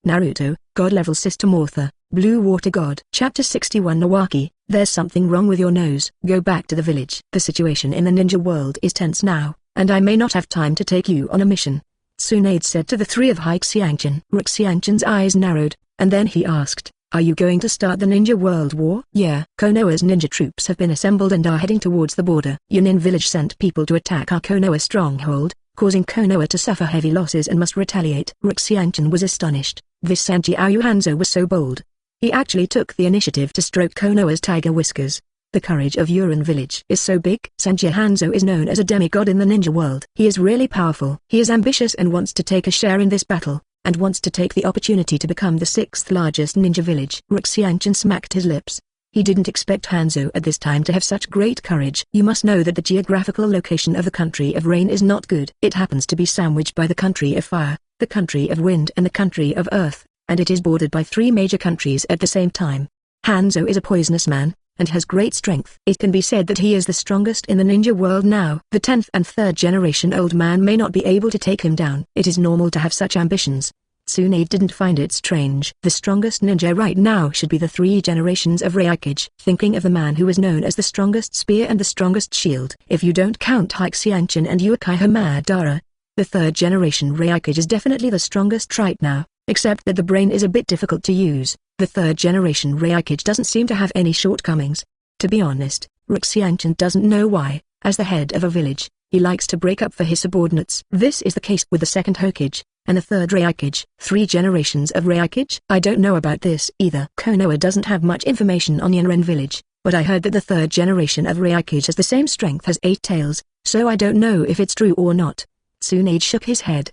Naruto, God-level system author, Blue Water God. Chapter 61 Nawaki, there's something wrong with your nose. Go back to the village. The situation in the ninja world is tense now, and I may not have time to take you on a mission. Tsunade said to the three of Xianchen. Xianchen's eyes narrowed, and then he asked, are you going to start the ninja world war? Yeah. Konoha's ninja troops have been assembled and are heading towards the border. Yunin village sent people to attack our Konoha stronghold, causing Konoha to suffer heavy losses and must retaliate. Xianchen was astonished. This Sanjiao Hanzo was so bold. He actually took the initiative to stroke Konoha's tiger whiskers. The courage of Yurin village is so big. Sanjiao Hanzo is known as a demigod in the ninja world. He is really powerful. He is ambitious and wants to take a share in this battle, and wants to take the opportunity to become the 6th largest ninja village. Xianchen smacked his lips. He didn't expect Hanzo at this time to have such great courage. You must know that the geographical location of the country of rain is not good. It happens to be sandwiched by the country of fire, the country of wind and the country of earth, and it is bordered by 3 major countries at the same time. Hanzo is a poisonous man, and has great strength. It can be said that he is the strongest in the ninja world now. The 10th and 3rd generation old man may not be able to take him down. It is normal to have such ambitions. Tsunade didn't find it strange. The strongest ninja right now should be the 3 generations of Raikage. Thinking of the man who is known as the strongest spear and the strongest shield. If you don't count Xianchen and Uchiha Madara, the 3rd generation Raikage is definitely the strongest right now, except that the brain is a bit difficult to use. The 3rd generation Raikage doesn't seem to have any shortcomings. To be honest, Xianchen doesn't know why. As the head of a village, he likes to break up for his subordinates. This is the case with the 2nd Hokage, and the 3rd Raikage. 3 generations of Raikage? I don't know about this either. Konoha doesn't have much information on Yunren village, but I heard that the 3rd generation of Raikage has the same strength as 8 Tails, so I don't know if it's true or not. Tsunade shook his head.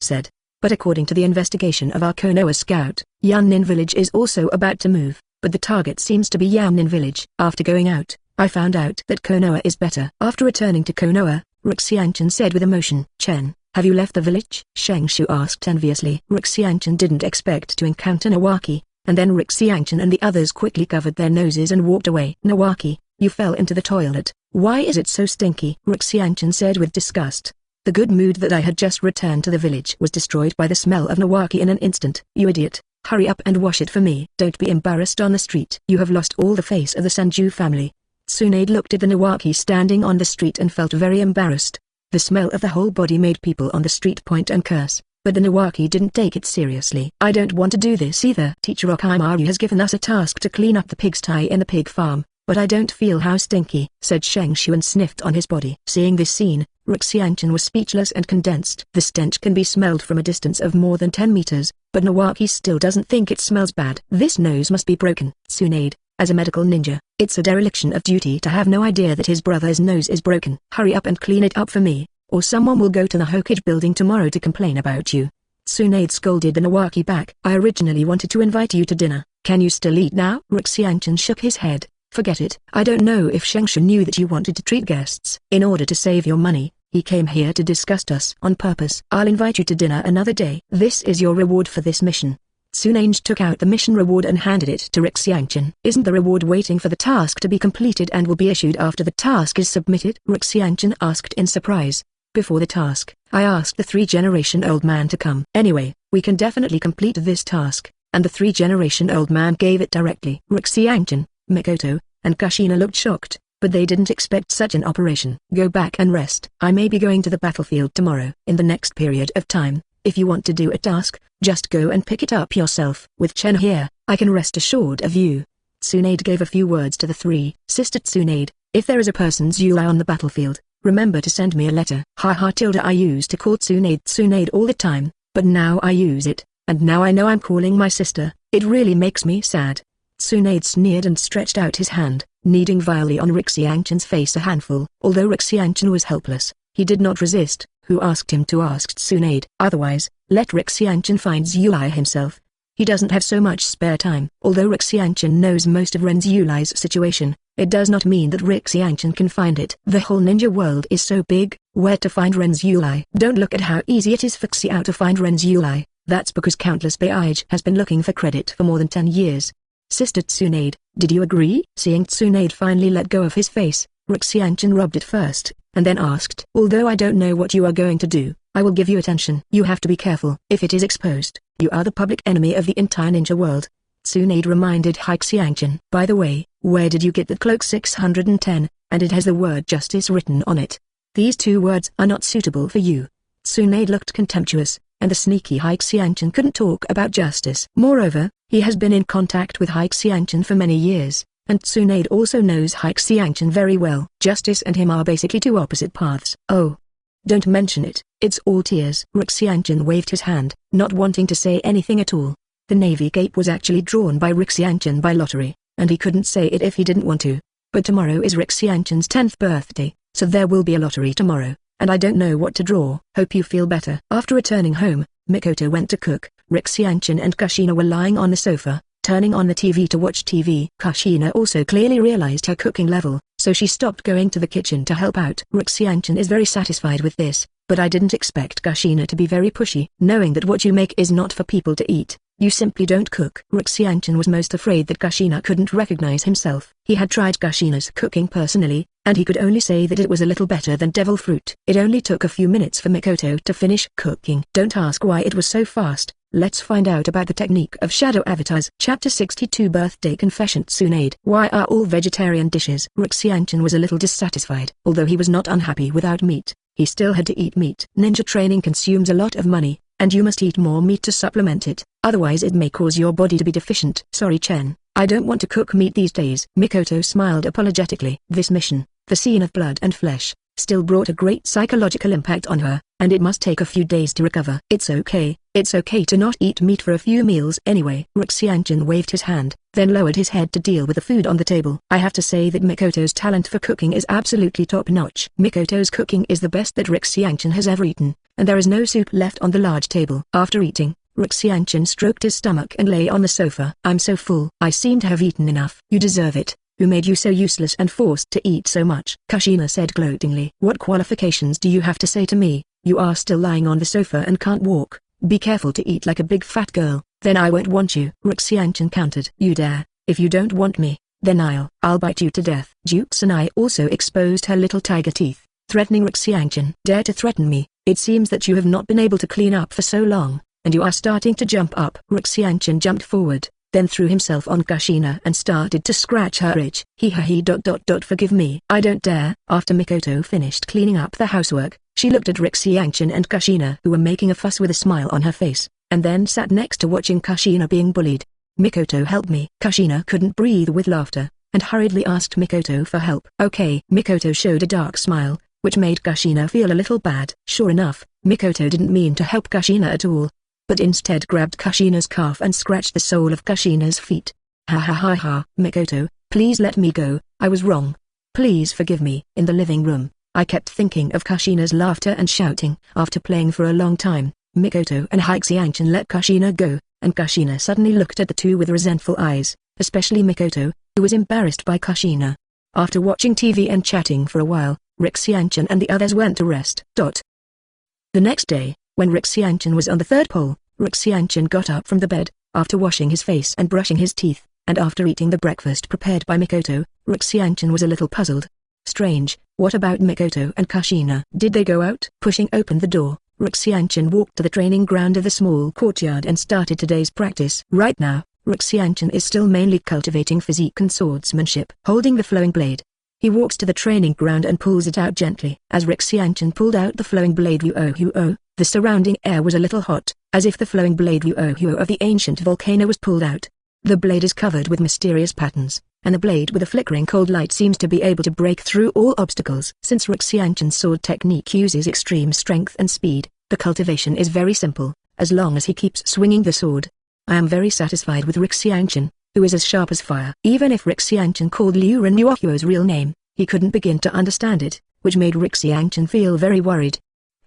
Said, but according to the investigation of our Konoha scout, Yunnin village is also about to move, but the target seems to be Yunnin village. After going out, I found out that Konoha is better. After returning to Konoha, Xianchen said with emotion, Chen, have you left the village? Shengshu asked enviously. Xianchen didn't expect to encounter Nawaki, and then Xianchen and the others quickly covered their noses and walked away. Nawaki, you fell into the toilet. Why is it so stinky? Xianchen said with disgust. The good mood that I had just returned to the village was destroyed by the smell of Nawaki in an instant. You idiot, hurry up and wash it for me. Don't be embarrassed on the street. You have lost all the face of the Sanju family. Tsunade looked at the Nawaki standing on the street and felt very embarrassed. The smell of the whole body made people on the street point and curse, but the Nawaki didn't take it seriously. I don't want to do this either. Teacher Okimaru has given us a task to clean up the pigsty in the pig farm, but I don't feel how stinky, said Shengshu and sniffed on his body. Seeing this scene, Xianchen was speechless and condensed. The stench can be smelled from a distance of more than 10 meters, but Nawaki still doesn't think it smells bad. This nose must be broken. Tsunade, as a medical ninja, it's a dereliction of duty to have no idea that his brother's nose is broken. Hurry up and clean it up for me, or someone will go to the Hokage building tomorrow to complain about you. Tsunade scolded the Nawaki back. I originally wanted to invite you to dinner. Can you still eat now? Xianchen shook his head. Forget it. I don't know if Shengshu knew that you wanted to treat guests. In order to save your money, he came here to disgust us on purpose. I'll invite you to dinner another day. This is your reward for this mission. Tsunade took out the mission reward and handed it to Xianchen. Isn't the reward waiting for the task to be completed and will be issued after the task is submitted? Xianchen asked in surprise. Before the task, I asked the 3-generation-old man to come. Anyway, we can definitely complete this task, and the 3-generation-old man gave it directly. Xianchen, Mikoto, and Kushina looked shocked, but they didn't expect such an operation. Go back and rest. I may be going to the battlefield tomorrow. In the next period of time, if you want to do a task, just go and pick it up yourself. With Chen here, I can rest assured of you. Tsunade gave a few words to the 3. Sister Tsunade, if there is a person's Yulai on the battlefield, remember to send me a letter. I used to call Tsunade all the time, but now I use it, and now I know I'm calling my sister. It really makes me sad. Tsunade sneered and stretched out his hand, kneading vilely on Xianchen's face a handful. Although Xianchen was helpless, he did not resist. Who asked him to ask Tsunade? Otherwise, let Xianchen find Yulai himself. He doesn't have so much spare time. Although Xianchen knows most of Ren's Yulai's situation, it does not mean that Xianchen can find it. The whole ninja world is so big, where to find Ren's Yulai? Don't look at how easy it is for Xiao to find Ren's Yulai. That's because countless Baige has been looking for credit for more than 10 years. Sister Tsunade, did you agree? Seeing Tsunade finally let go of his face, Xianchen rubbed it first, and then asked, although I don't know what you are going to do, I will give you attention. You have to be careful. If it is exposed, You are the public enemy of the entire ninja world. Tsunade reminded Xianchen. By the way, where did you get that cloak 610, and it has the word justice written on it? These two words are not suitable for you. Tsunade looked contemptuous, and the sneaky Xianchen couldn't talk about justice. Moreover, he has been in contact with Xianchen for many years, and Tsunade also knows Xianchen very well. Justice and him are basically two opposite paths. Oh. Don't mention it, it's all tears. Xianchen waved his hand, not wanting to say anything at all. The navy cape was actually drawn by Xianchen by lottery, and he couldn't say it if he didn't want to. But tomorrow is Xianchen's 10th birthday, so there will be a lottery tomorrow, and I don't know what to draw. Hope you feel better. After returning home, Mikoto went to cook. Xianchen and Kushina were lying on the sofa, turning on the TV to watch TV. Kushina also clearly realized her cooking level, so she stopped going to the kitchen to help out. Xianchen is very satisfied with this, but I didn't expect Kushina to be very pushy. Knowing that what you make is not for people to eat, you simply don't cook. Xianchen was most afraid that Kushina couldn't recognize himself. He had tried Kushina's cooking personally, and he could only say that it was a little better than devil fruit. It only took a few minutes for Mikoto to finish cooking. Don't ask why it was so fast. Let's find out about the technique of shadow avatars. Chapter 62 Birthday Confession. Tsunade. Why are all vegetarian dishes? Xianchen was a little dissatisfied. Although he was not unhappy without meat, he still had to eat meat. Ninja training consumes a lot of money, and you must eat more meat to supplement it, otherwise it may cause your body to be deficient. Sorry Chen, I don't want to cook meat these days. Mikoto smiled apologetically. This mission, the scene of blood and flesh, still brought a great psychological impact on her, and it must take a few days to recover. It's okay to not eat meat for a few meals anyway. Xianchen waved his hand, then lowered his head to deal with the food on the table. I have to say that Mikoto's talent for cooking is absolutely top-notch. Mikoto's cooking is the best that Xianchen has ever eaten, and there is no soup left on the large table. After eating, Xianchen stroked his stomach and lay on the sofa. I'm so full. I seem to have eaten enough. You deserve it. Who made you so useless and forced to eat so much? Kushina said gloatingly. What qualifications do you have to say to me? You are still lying on the sofa and can't walk. Be careful to eat like a big fat girl, then I won't want you. Xianchen countered. You dare. If you don't want me, then I'll bite you to death. Tsunade also exposed her little tiger teeth, threatening Xianchen. Dare to threaten me? It seems that you have not been able to clean up for so long, and you are starting to jump up. Xianchen jumped forward, then threw himself on Kushina and started to scratch her itch. Forgive me. I don't dare. After Mikoto finished cleaning up the housework, she looked at Xianchen and Kushina who were making a fuss with a smile on her face, and then sat next to watching Kushina being bullied. Mikoto, help me. Kushina couldn't breathe with laughter, and hurriedly asked Mikoto for help. Okay. Mikoto showed a dark smile, which made Kushina feel a little bad. Sure enough, Mikoto didn't mean to help Kushina at all, but instead grabbed Kushina's calf and scratched the sole of Kushina's feet. Ha ha ha ha. Mikoto, please let me go, I was wrong. Please forgive me. In the living room, I kept thinking of Kushina's laughter and shouting. After playing for a long time, Mikoto and Xianchen let Kushina go, and Kushina suddenly looked at the two with resentful eyes, especially Mikoto, who was embarrassed by Kushina. After watching TV and chatting for a while, Xianchen and the others went to rest. The next day, when Xianchen was on the third pole, Xianchen got up from the bed, after washing his face and brushing his teeth, and after eating the breakfast prepared by Mikoto, Xianchen was a little puzzled. Strange, what about Mikoto and Kushina? Did they go out? Pushing open the door, Xianchen walked to the training ground of the small courtyard and started today's practice. Right now, Xianchen is still mainly cultivating physique and swordsmanship. Holding the flowing blade, he walks to the training ground and pulls it out gently. As Xianchen pulled out the flowing blade, the surrounding air was a little hot, as if the flowing blade of the ancient volcano was pulled out. The blade is covered with mysterious patterns, and the blade with a flickering cold light seems to be able to break through all obstacles. Since Xianchen's sword technique uses extreme strength and speed, the cultivation is very simple, as long as he keeps swinging the sword. I am very satisfied with Xianchen, who is as sharp as fire. Even if Xianchen called Liu Renwakyo's real name, he couldn't begin to understand it, which made Xianchen feel very worried.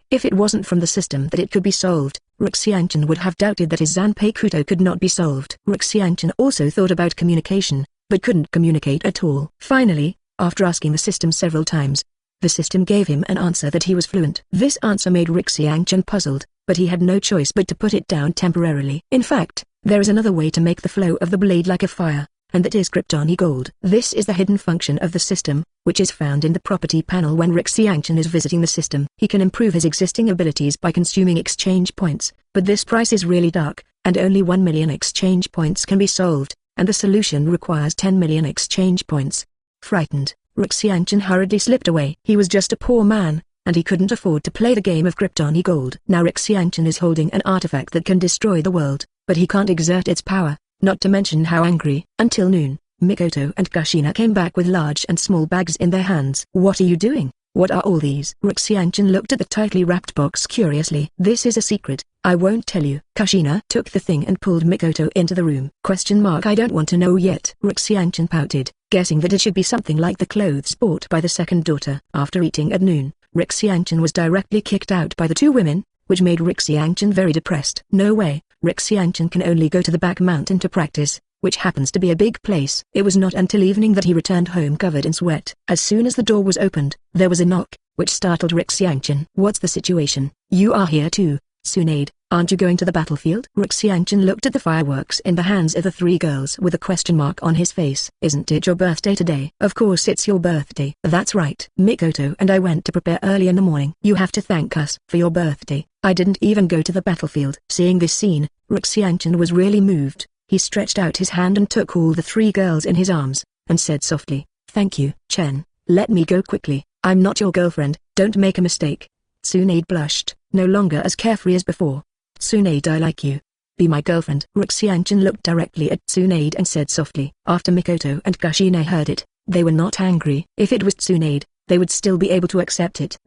If it wasn't from the system that it could be solved, Xianchen would have doubted that his Zanpakuto could not be solved. Xianchen also thought about communication, but couldn't communicate at all. Finally, after asking the system several times, the system gave him an answer that he was fluent. This answer made Xianchen puzzled, but he had no choice but to put it down temporarily. In fact, there is another way to make the flow of the blade like a fire, and that is Kryptoni gold. This is the hidden function of the system, which is found in the property panel when Xianchen is visiting the system. He can improve his existing abilities by consuming exchange points, but this price is really dark, and only 1 million exchange points can be solved, and the solution requires 10 million exchange points. Frightened, Xianchen hurriedly slipped away. He was just a poor man, and he couldn't afford to play the game of Kryptoni Gold. Now Xianchen is holding an artifact that can destroy the world, but he can't exert its power, not to mention how angry. Until noon, Mikoto and Kushina came back with large and small bags in their hands. "What are you doing? What are all these?" Xianchen looked at the tightly wrapped box curiously. "This is a secret, I won't tell you." Kushina took the thing and pulled Mikoto into the room. "I don't want to know yet." Xianchen pouted, guessing that it should be something like the clothes bought by the second daughter. After eating at noon, Xianchen was directly kicked out by the two women, which made Xianchen very depressed. No way, Xianchen can only go to the back mountain to practice, which happens to be a big place. It was not until evening that he returned home covered in sweat. As soon as the door was opened, there was a knock, which startled Xianchen. "What's the situation? You are here too, Tsunade, aren't you going to the battlefield?" Xianchen looked at the fireworks in the hands of the three girls with a question mark on his face. "Isn't it your birthday today?" "Of course it's your birthday." "That's right. Mikoto and I went to prepare early in the morning." "You have to thank us for your birthday. I didn't even go to the battlefield." Seeing this scene, Xianchen was really moved. He stretched out his hand and took all the three girls in his arms, and said softly, "Thank you, Chen. Let me go quickly. I'm not your girlfriend, don't make a mistake." Tsunade blushed, no longer as carefree as before. "Tsunade, I like you. Be my girlfriend." Xianchen looked directly at Tsunade and said softly. After Mikoto and Kushina heard it, they were not angry. If it was Tsunade, they would still be able to accept it.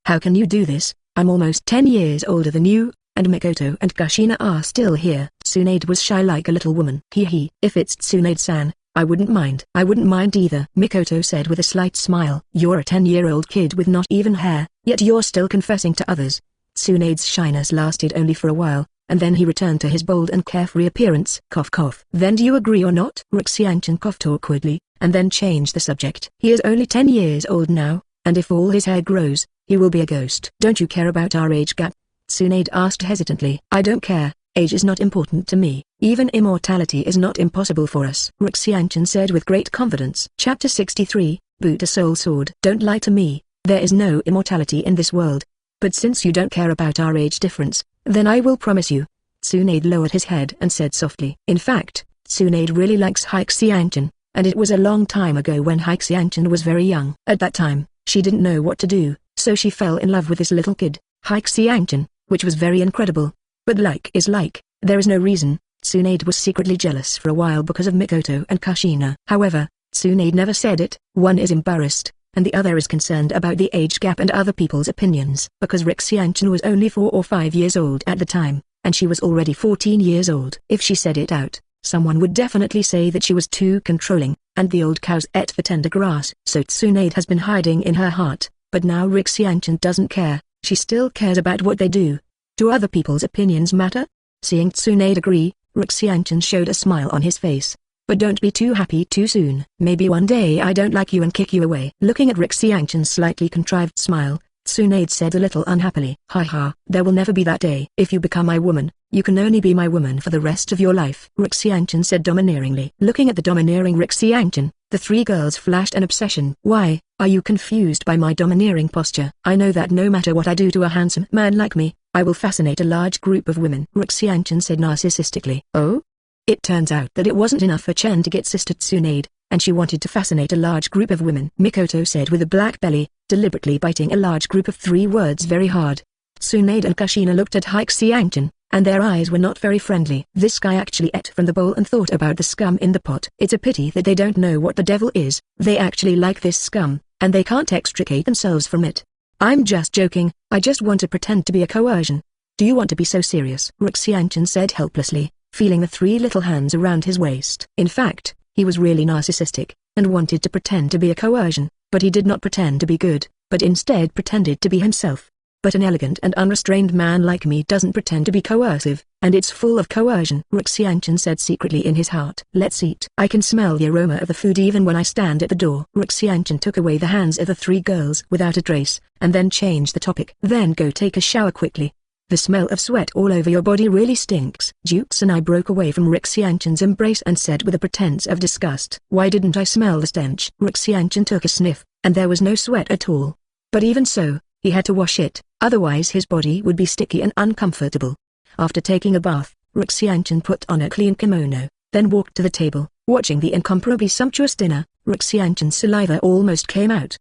How can you do this? I'm almost 10 years older than you, and Mikoto and Kushina are still here." Tsunade was shy like a little woman. "If it's Tsunade-san, I wouldn't mind." "I wouldn't mind either," Mikoto said with a slight smile. "You're a 10-year-old kid with not even hair, yet you're still confessing to others." Tsunade's shyness lasted only for a while, and then he returned to his bold and carefree appearance. Cough cough. "Then do you agree or not?" Xianchen coughed awkwardly, and then changed the subject. "He is only 10 years old now, and if all his hair grows, he will be a ghost." "Don't you care about our age gap?" Tsunade asked hesitantly. "I don't care, age is not important to me. Even immortality is not impossible for us," Xianchen said with great confidence. Chapter 63, Butu Soul Sword. "Don't lie to me, there is no immortality in this world. But since you don't care about our age difference, then I will promise you." Tsunade lowered his head and said softly. In fact, Tsunade really likes Xianchen, and it was a long time ago when Xianchen was very young. At that time, she didn't know what to do, so she fell in love with this little kid, Xianchen, which was very incredible. But like is like, there is no reason. Tsunade was secretly jealous for a while because of Mikoto and Kushina. However, Tsunade never said it. One is embarrassed, and the other is concerned about the age gap and other people's opinions. Because Xianchen was only 4 or 5 years old at the time, and she was already 14 years old. If she said it out, someone would definitely say that she was too controlling, and the old cows ate the tender grass. So Tsunade has been hiding in her heart, but now Xianchen doesn't care. She still cares about what they do. Do other people's opinions matter? Seeing Tsunade agree, Xianchen showed a smile on his face. But don't be too happy too soon. Maybe one day I don't like you and kick you away. Looking at Xianchen's slightly contrived smile, Tsunade said a little unhappily. Ha, there will never be that day. If you become my woman, you can only be my woman for the rest of your life. Xianchen said domineeringly. Looking at the domineering Xianchen, the three girls flashed an obsession. Why, are you confused by my domineering posture? I know that no matter what I do to a handsome man like me, I will fascinate a large group of women. Xianchen said narcissistically. Oh? It turns out that it wasn't enough for Chen to get Sister Tsunade, and she wanted to fascinate a large group of women. Mikoto said with a black belly, deliberately biting a large group of 3 words very hard. Tsunade and Kushina looked at Xianchen, and their eyes were not very friendly. This guy actually ate from the bowl and thought about the scum in the pot. It's a pity that they don't know what the devil is. They actually like this scum, and they can't extricate themselves from it. I'm just joking, I just want to pretend to be a coercion. Do you want to be so serious? Xianchen said helplessly, feeling the 3 little hands around his waist. In fact, he was really narcissistic, and wanted to pretend to be a coercion, but he did not pretend to be good, but instead pretended to be himself. But an elegant and unrestrained man like me doesn't pretend to be coercive, and it's full of coercion. Xianchen said secretly in his heart. Let's eat. I can smell the aroma of the food even when I stand at the door. Xianchen took away the hands of the 3 girls without a trace, and then changed the topic. Then go take a shower quickly. The smell of sweat all over your body really stinks. Jukes and I broke away from Xianchen's embrace and said with a pretense of disgust. Why didn't I smell the stench? Xianchen took a sniff, and there was no sweat at all. But even so, he had to wash it, otherwise his body would be sticky and uncomfortable. After taking a bath, Xianchen put on a clean kimono, then walked to the table, watching the incomparably sumptuous dinner. Xianchen's saliva almost came out.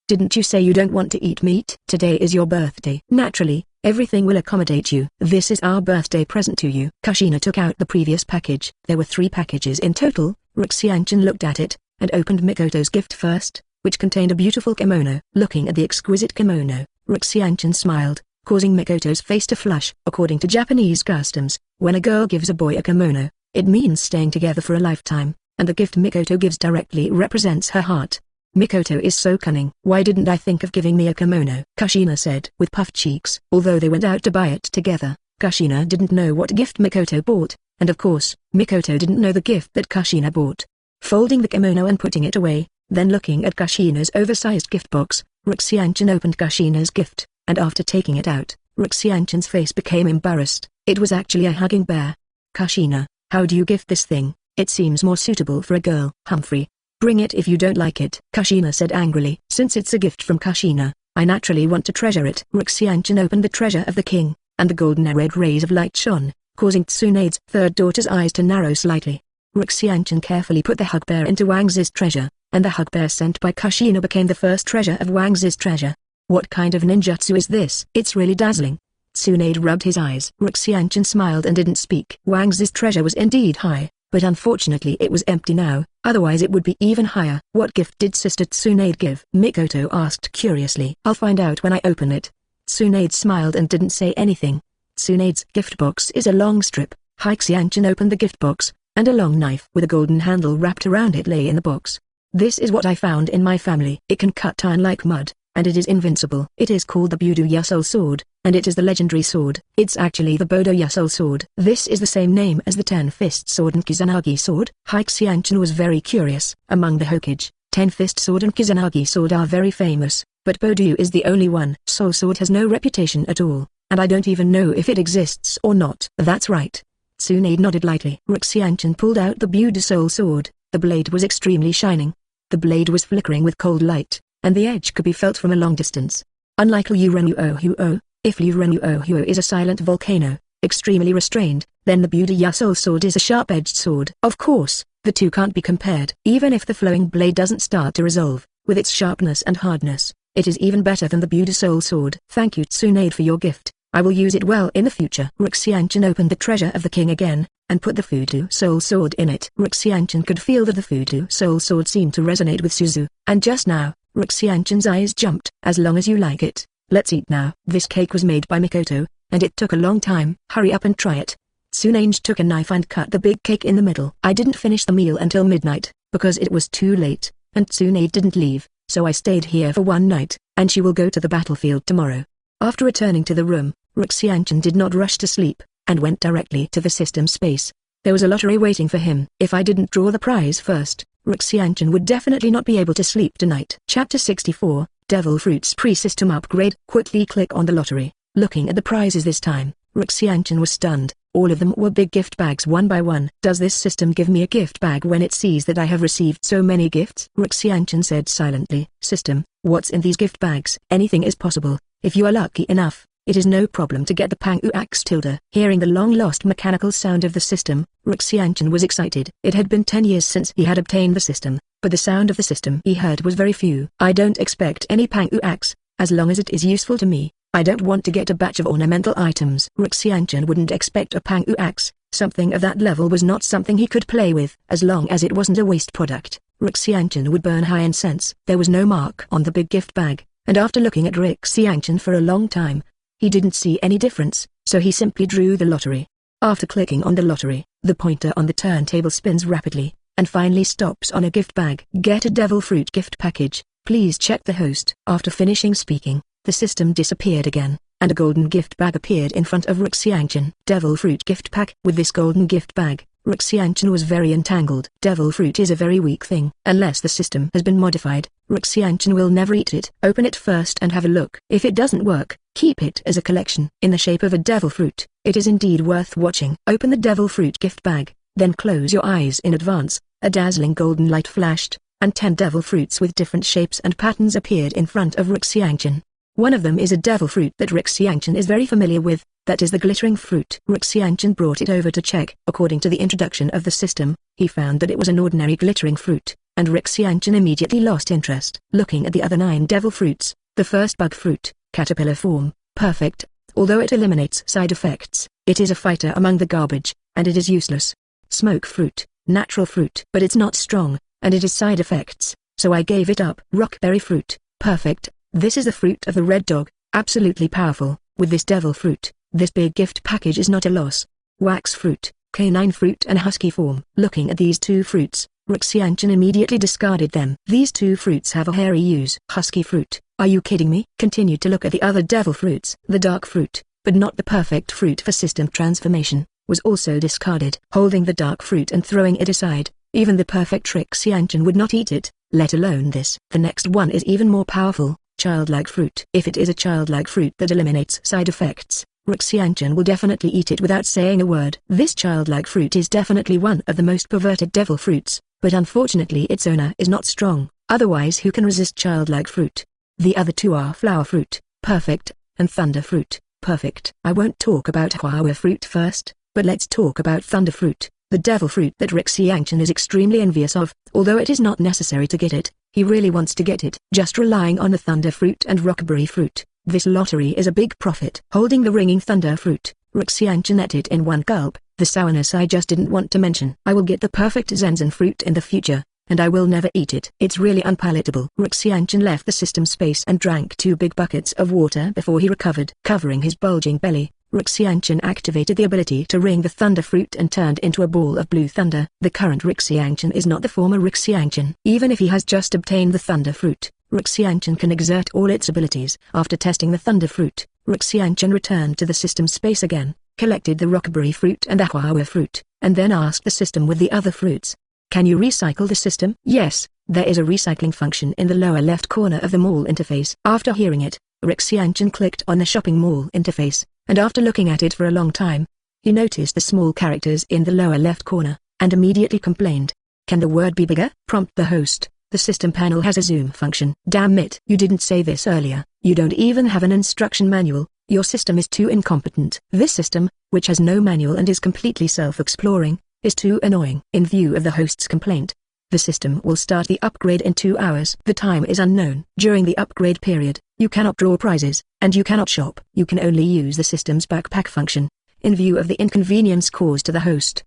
Didn't you say you don't want to eat meat? Today is your birthday. Naturally, everything will accommodate you. This is our birthday present to you. Kushina took out the previous package. There were 3 packages in total. Xianchen looked at it, and opened Mikoto's gift first, which contained a beautiful kimono. Looking at the exquisite kimono, Xianchen smiled, causing Mikoto's face to flush. According to Japanese customs, when a girl gives a boy a kimono, it means staying together for a lifetime, and the gift Mikoto gives directly represents her heart. Mikoto is so cunning. Why didn't I think of giving me a kimono? Kushina said with puffed cheeks. Although they went out to buy it together, Kushina didn't know what gift Mikoto bought, and of course, Mikoto didn't know the gift that Kushina bought. Folding the kimono and putting it away, then looking at Kushina's oversized gift box, Xianchen opened Kushina's gift, and after taking it out, Xianchen's face became embarrassed. It was actually a hugging bear. Kushina, how do you gift this thing? It seems more suitable for a girl. Humphrey, bring it if you don't like it, Kushina said angrily. Since it's a gift from Kushina, I naturally want to treasure it. Xianchen opened the treasure of the king, and the golden red rays of light shone, causing Tsunade's third daughter's eyes to narrow slightly. Xianchen carefully put the hug bear into Wang's treasure, and the hug bear sent by Kushina became the first treasure of Wang's treasure. What kind of ninjutsu is this? It's really dazzling. Tsunade rubbed his eyes. Xianchen smiled and didn't speak. Wang's treasure was indeed high, but unfortunately it was empty now, otherwise it would be even higher. What gift did Sister Tsunade give? Mikoto asked curiously. I'll find out when I open it. Tsunade smiled and didn't say anything. Tsunade's gift box is a long strip. Xianchen opened the gift box, and a long knife with a golden handle wrapped around it lay in the box. This is what I found in my family. It can cut iron like mud, and it is invincible. It is called the Butu Yusol sword, and it is the legendary sword. It's actually the Bodo Yusol sword. This is the same name as the Ten-Fist sword and Kusanagi sword. Xianchen was very curious. Among the Hokage, Ten-Fist sword and Kusanagi sword are very famous, but Bodo is the only one. Soul sword has no reputation at all, and I don't even know if it exists or not. That's right. Tsunade nodded lightly. Xianchen pulled out the Butu Soul sword. The blade was extremely shining. The blade was flickering with cold light, and the edge could be felt from a long distance. Unlike Liu Renyu-Oh-Huo, if Liu Renyu-Oh-Huo is a silent volcano, extremely restrained, then the Butu Yusol sword is a sharp-edged sword. Of course, the two can't be compared. Even if the flowing blade doesn't start to resolve, with its sharpness and hardness, it is even better than the Butu Soul sword. Thank you Tsunade for your gift. I will use it well in the future. Xianchen opened the treasure of the king again, and put the Butu Soul sword in it. Xianchen could feel that the Butu Soul sword seemed to resonate with Suzu, and just now, Xianchen's eyes jumped. As long as you like it, let's eat now. This cake was made by Mikoto, and it took a long time. Hurry up and try it. Tsunade took a knife and cut the big cake in the middle. I didn't finish the meal until midnight, because it was too late, and Tsunade didn't leave, so I stayed here for one night, and she will go to the battlefield tomorrow. After returning to the room, Xianchen did not rush to sleep, and went directly to the system space. There was a lottery waiting for him. If I didn't draw the prize first, Xianchen would definitely not be able to sleep tonight. Chapter 64, Devil Fruits Pre-System Upgrade. Quickly click on the lottery. Looking at the prizes this time, Xianchen was stunned. All of them were big gift bags one by one. Does this system give me a gift bag when it sees that I have received so many gifts? Xianchen said silently. System, what's in these gift bags? Anything is possible. If you are lucky enough, it is no problem to get the Pangu Axe tilde. Hearing the long-lost mechanical sound of the system, Xianchen was excited. It had been 10 years since he had obtained the system, but the sound of the system he heard was very few. I don't expect any Pangu Axe, as long as it is useful to me. I don't want to get a batch of ornamental items. Xianchen wouldn't expect a Pangu Axe. Something of that level was not something he could play with. As long as it wasn't a waste product, Xianchen would burn high incense. There was no mark on the big gift bag, and after looking at Xianchen for a long time, he didn't see any difference, so he simply drew the lottery. After clicking on the lottery, the pointer on the turntable spins rapidly, and finally stops on a gift bag. Get a devil fruit gift package, please check the host. After finishing speaking, the system disappeared again, and a golden gift bag appeared in front of Xianchen. Devil fruit gift pack. With this golden gift bag, Xianchen was very entangled. Devil fruit is a very weak thing. Unless the system has been modified, Xianchen will never eat it. Open it first and have a look. If it doesn't work, keep it as a collection. In the shape of a devil fruit, it is indeed worth watching. Open the devil fruit gift bag, then close your eyes in advance. A dazzling golden light flashed, and 10 devil fruits with different shapes and patterns appeared in front of Xianchen. One of them is a devil fruit that Rixiangchen is very familiar with, that is the glittering fruit. Rixiangchen brought it over to check. According to the introduction of the system, he found that it was an ordinary glittering fruit, and Rixiangchen immediately lost interest. Looking at the other 9 devil fruits, the first bug fruit, caterpillar form, perfect. Although it eliminates side effects, it is a fighter among the garbage, and it is useless. Smoke fruit, natural fruit. But it's not strong, and it is side effects, so I gave it up. Rockberry fruit, perfect. This is the fruit of the red dog, absolutely powerful. With this devil fruit, this big gift package is not a loss. Wax fruit, canine fruit and husky form. Looking at these 2 fruits, Rixiangchen immediately discarded them. These 2 fruits have a hairy use. Husky fruit, are you kidding me? Continued to look at the other devil fruits. The dark fruit, but not the perfect fruit for system transformation, was also discarded. Holding the dark fruit and throwing it aside, even the perfect Rixiangchen would not eat it, let alone this. The next one is even more powerful, childlike fruit. If it is a childlike fruit that eliminates side effects, Rixiangchen will definitely eat it without saying a word. This childlike fruit is definitely one of the most perverted devil fruits, but unfortunately its owner is not strong, otherwise who can resist childlike fruit? The other 2 are flower fruit, perfect, and thunder fruit, perfect. I won't talk about Hua fruit first, but let's talk about thunder fruit, the devil fruit that Rixiangchen is extremely envious of. Although it is not necessary to get it, he really wants to get it. Just relying on the thunder fruit and rockberry fruit, this lottery is a big profit. Holding the ringing thunder fruit, Rixiangchen ate it in one gulp. The sourness I just didn't want to mention. I will get the perfect Zenzen fruit in the future, and I will never eat it. It's really unpalatable. Rixiangchen left the system space and drank 2 big buckets of water before he recovered. Covering his bulging belly, Rixiangchen activated the ability to ring the thunder fruit and turned into a ball of blue thunder. The current Rixiangchen is not the former Rixiangchen. Even if he has just obtained the thunder fruit, Rixiangchen can exert all its abilities. After testing the thunder fruit, Rixiangchen returned to the system space again, collected the rockberry fruit and the Hua fruit, and then asked the system with the other fruits, "Can you recycle the system?" Yes, there is a recycling function in the lower left corner of the mall interface. After hearing it, Rixiangchen clicked on the shopping mall interface, and after looking at it for a long time, he noticed the small characters in the lower left corner, and immediately complained, "Can the word be bigger?" Prompt the host, "The system panel has a zoom function." Damn it! You didn't say this earlier. You don't even have an instruction manual. Your system is too incompetent. This system, which has no manual and is completely self-exploring, is too annoying. In view of the host's complaint, the system will start the upgrade in 2 hours. The time is unknown. During the upgrade period, you cannot draw prizes, and you cannot shop. You can only use the system's backpack function. In view of the inconvenience caused to the host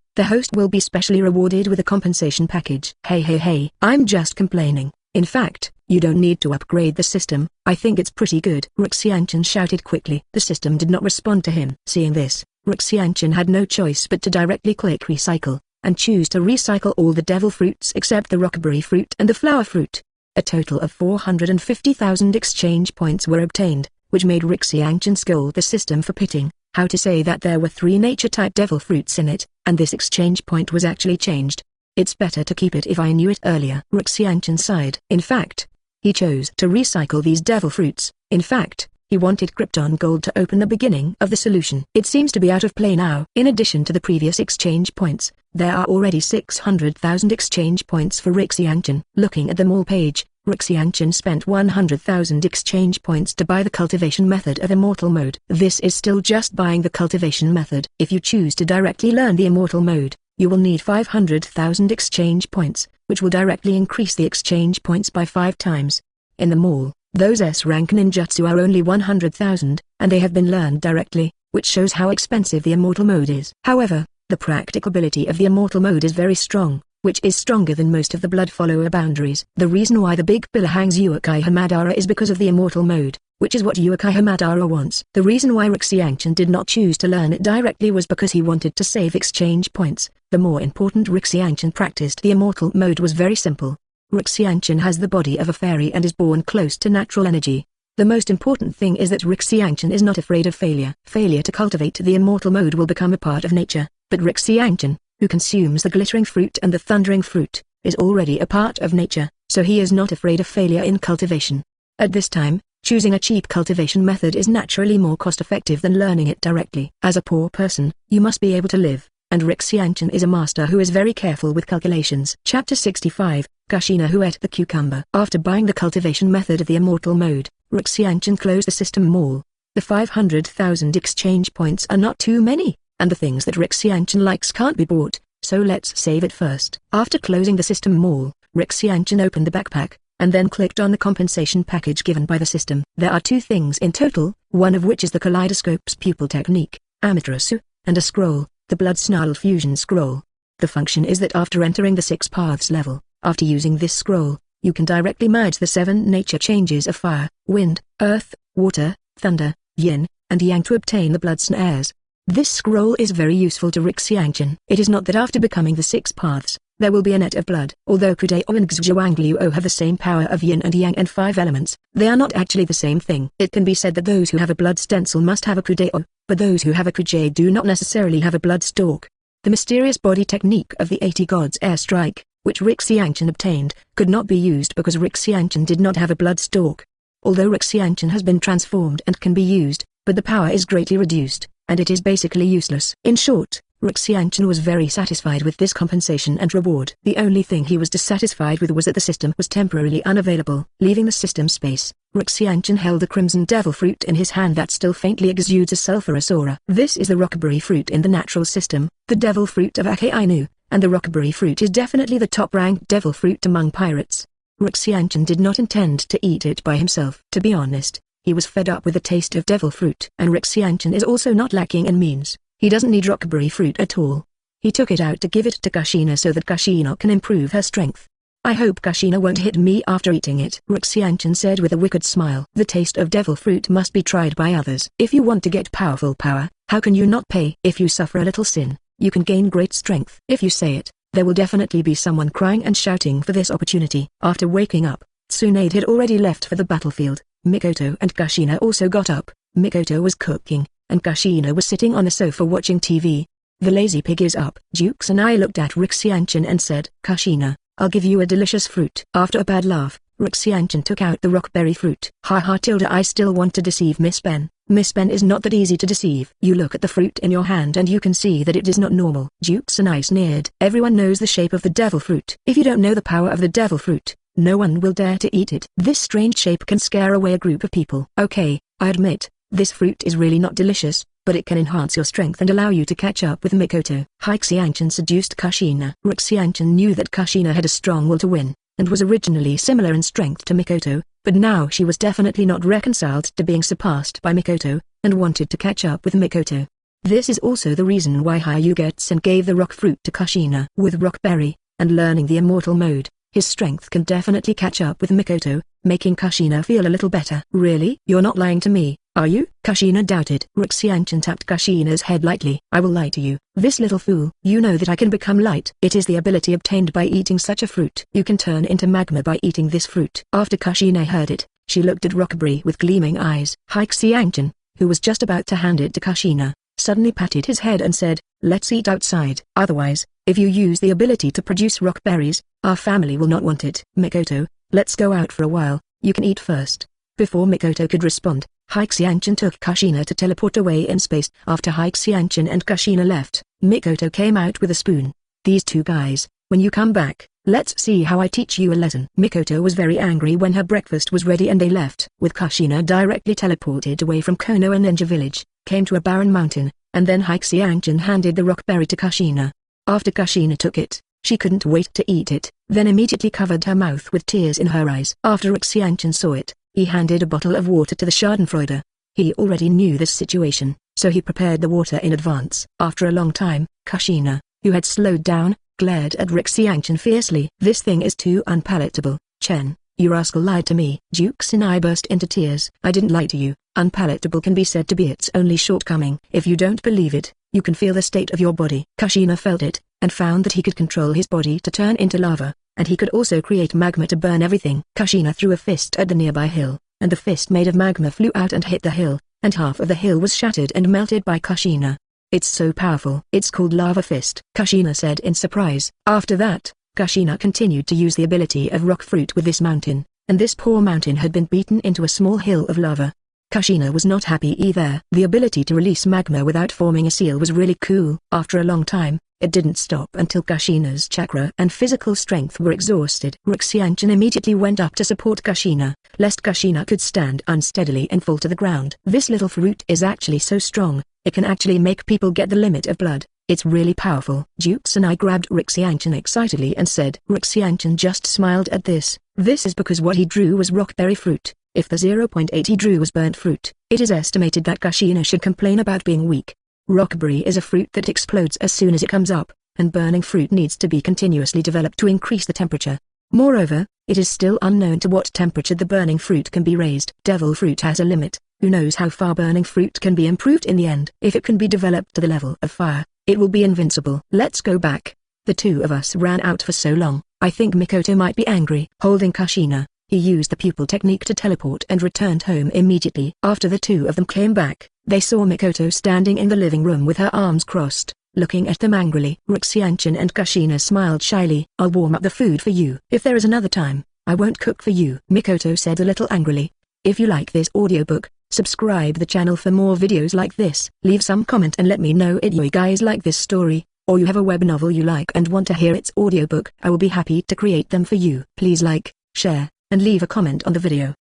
will be specially rewarded with a compensation package. Hey, I'm just complaining. In fact, you don't need to upgrade the system. I think it's pretty good. Rixiangchen shouted quickly. The system did not respond to him. Seeing this, Rixiangchen had no choice but to directly click recycle, and choose to recycle all the devil fruits except the rockberry fruit and the flower fruit. A total of 450,000 exchange points were obtained, which made Rixiangchen scold the system for pitting how to say that there were 3 nature-type devil fruits in it, and this exchange point was actually changed. It's better to keep it if I knew it earlier. Rixiangchen sighed. In fact, he chose to recycle these devil fruits. In fact, he wanted Krypton Gold to open the beginning of the solution. It seems to be out of play now. In addition to the previous exchange points, there are already 600,000 exchange points for Rixiangchen. Looking at the mall page, Rixiangchen spent 100,000 exchange points to buy the cultivation method of Immortal Mode. This is still just buying the cultivation method. If you choose to directly learn the Immortal Mode, you will need 500,000 exchange points, which will directly increase the exchange points by 5 times. In the mall, those S-rank ninjutsu are only 100,000, and they have been learned directly, which shows how expensive the Immortal Mode is. However, the practicability of the Immortal Mode is very strong, which is stronger than most of the blood follower boundaries. The reason why the big pillar hangs Uchiha Madara is because of the Immortal Mode, which is what Uchiha Madara wants. The reason why Rixiangchen did not choose to learn it directly was because he wanted to save exchange points. The more important Rixiangchen practiced the Immortal Mode was very simple. Rixiangchen has the body of a fairy and is born close to natural energy. The most important thing is that Rixiangchen is not afraid of failure. Failure to cultivate the Immortal Mode will become a part of nature, but Rixiangchen, who consumes the glittering fruit and the thundering fruit, is already a part of nature, so he is not afraid of failure in cultivation. At this time, choosing a cheap cultivation method is naturally more cost-effective than learning it directly. As a poor person, you must be able to live, and Rixiangchen is a master who is very careful with calculations. Chapter 65, Kushina who ate the cucumber. After buying the cultivation method of the Immortal Mode, Xianchen closed the system mall. The 500,000 exchange points are not too many, and the things that Xianchen likes can't be bought, so let's save it first. After closing the system mall, Xianchen opened the backpack, and then clicked on the compensation package given by the system. There are 2 things in total, one of which is the kaleidoscope's pupil technique, Amaterasu, and a scroll, the blood snarl fusion scroll. The function is that after entering the 6 paths level, after using this scroll, you can directly merge the 7 nature changes of fire, wind, earth, water, thunder, yin, and yang to obtain the blood snares. This scroll is very useful to Xianchen. It is not that after becoming the 6 paths, there will be a net of blood. Although Kudeo and Zhuangluo have the same power of yin and yang and 5 elements, they are not actually the same thing. It can be said that those who have a blood stencil must have a Kudeo, but those who have a Kujie do not necessarily have a blood stalk. The mysterious body technique of the 80 gods airstrike, which Xianchen obtained, could not be used because Xianchen did not have a blood stalk. Although Xianchen has been transformed and can be used, but the power is greatly reduced, and it is basically useless. In short, Xianchen was very satisfied with this compensation and reward. The only thing he was dissatisfied with was that the system was temporarily unavailable. Leaving the system space, Xianchen held a crimson devil fruit in his hand that still faintly exudes a sulphurous aura. This is the rockberry fruit in the natural system, the devil fruit of Akainu, and the rockberry fruit is definitely the top-ranked devil fruit among pirates. Xianchen did not intend to eat it by himself. To be honest, he was fed up with the taste of devil fruit. And Xianchen is also not lacking in means. He doesn't need rockberry fruit at all. He took it out to give it to Kushina so that Kushina can improve her strength. I hope Kushina won't hit me after eating it, Xianchen said with a wicked smile. The taste of devil fruit must be tried by others. If you want to get powerful power, how can you not pay? If you suffer a little sin, you can gain great strength. If you say it, there will definitely be someone crying and shouting for this opportunity. After waking up, Tsunade had already left for the battlefield. Mikoto and Kushina also got up. Mikoto was cooking, and Kushina was sitting on a sofa watching TV. The lazy pig is up. Jukes and I looked at Xianchen and said, Kushina, I'll give you a delicious fruit. After a bad laugh, Xianchen took out the rockberry fruit. Ha ha tilde, I still want to deceive Miss Ben. Miss Ben is not that easy to deceive. You look at the fruit in your hand and you can see that it is not normal. Jukes and I sneered. Everyone knows the shape of the devil fruit. If you don't know the power of the devil fruit, no one will dare to eat it. This strange shape can scare away a group of people. Okay, I admit, this fruit is really not delicious, but it can enhance your strength and allow you to catch up with Mikoto. Xianchen seduced Kushina. Xianchen knew that Kushina had a strong will to win, and was originally similar in strength to Mikoto, but now she was definitely not reconciled to being surpassed by Mikoto, and wanted to catch up with Mikoto. This is also the reason why Hyugetsun gave the rock fruit to Kushina. With Rockberry, and learning the immortal mode, his strength can definitely catch up with Mikoto, making Kushina feel a little better. Really? You're not lying to me, are you? Kushina doubted. Xianchen tapped Kushina's head lightly. I will lie to you. This little fool. You know that I can become light. It is the ability obtained by eating such a fruit. You can turn into magma by eating this fruit. After Kushina heard it, she looked at Rockberry with gleaming eyes. Xianchen, who was just about to hand it to Kushina, suddenly patted his head and said, let's eat outside. Otherwise, if you use the ability to produce rock berries, our family will not want it. Mikoto, let's go out for a while, you can eat first. Before Mikoto could respond, Xianchen took Kushina to teleport away in space. After Xianchen and Kushina left, Mikoto came out with a spoon. These two guys, when you come back, let's see how I teach you a lesson. Mikoto was very angry when her breakfast was ready and they left. With Kushina directly teleported away from Konoha Ninja Village, came to a barren mountain, and then Xianchen handed the rock berry to Kushina. After Kushina took it, she couldn't wait to eat it, then immediately covered her mouth with tears in her eyes. After Xianchen saw it, he handed a bottle of water to the Schadenfreude. He already knew this situation, so he prepared the water in advance. After a long time, Kushina, who had slowed down, glared at Xianchen fiercely. This thing is too unpalatable, Chen, you rascal lied to me. Jukes and I burst into tears. I didn't lie to you. Unpalatable can be said to be its only shortcoming. If you don't believe it, you can feel the state of your body. Kushina felt it, and found that he could control his body to turn into lava, and he could also create magma to burn everything. Kushina threw a fist at the nearby hill, and the fist made of magma flew out and hit the hill, and half of the hill was shattered and melted by Kushina. It's so powerful. It's called Lava Fist, Kushina said in surprise. After that, Kushina continued to use the ability of rock fruit with this mountain, and this poor mountain had been beaten into a small hill of lava. Kushina was not happy either. The ability to release magma without forming a seal was really cool. After a long time, it didn't stop until Kushina's chakra and physical strength were exhausted. Xianchen immediately went up to support Kushina, lest Kushina could stand unsteadily and fall to the ground. This little fruit is actually so strong, it can actually make people get the limit of blood. It's really powerful. Tsunade grabbed Xianchen excitedly and said. Xianchen just smiled at this. This is because what he drew was rockberry fruit. If the 0.8 he drew was burnt fruit, it is estimated that Kushina should complain about being weak. Rockberry is a fruit that explodes as soon as it comes up, and burning fruit needs to be continuously developed to increase the temperature. Moreover, it is still unknown to what temperature the burning fruit can be raised. Devil fruit has a limit. Who knows how far burning fruit can be improved in the end. If it can be developed to the level of fire, it will be invincible. Let's go back. The two of us ran out for so long. I think Mikoto might be angry. Holding Kushina, he used the pupil technique to teleport and returned home immediately. After the two of them came back, they saw Mikoto standing in the living room with her arms crossed, looking at them angrily. Xianchen and Kushina smiled shyly. I'll warm up the food for you. If there is another time, I won't cook for you, Mikoto said a little angrily. If you like this audiobook, subscribe the channel for more videos like this. Leave some comment and let me know if you guys like this story, or you have a web novel you like and want to hear its audiobook. I will be happy to create them for you. Please like, share, and leave a comment on the video.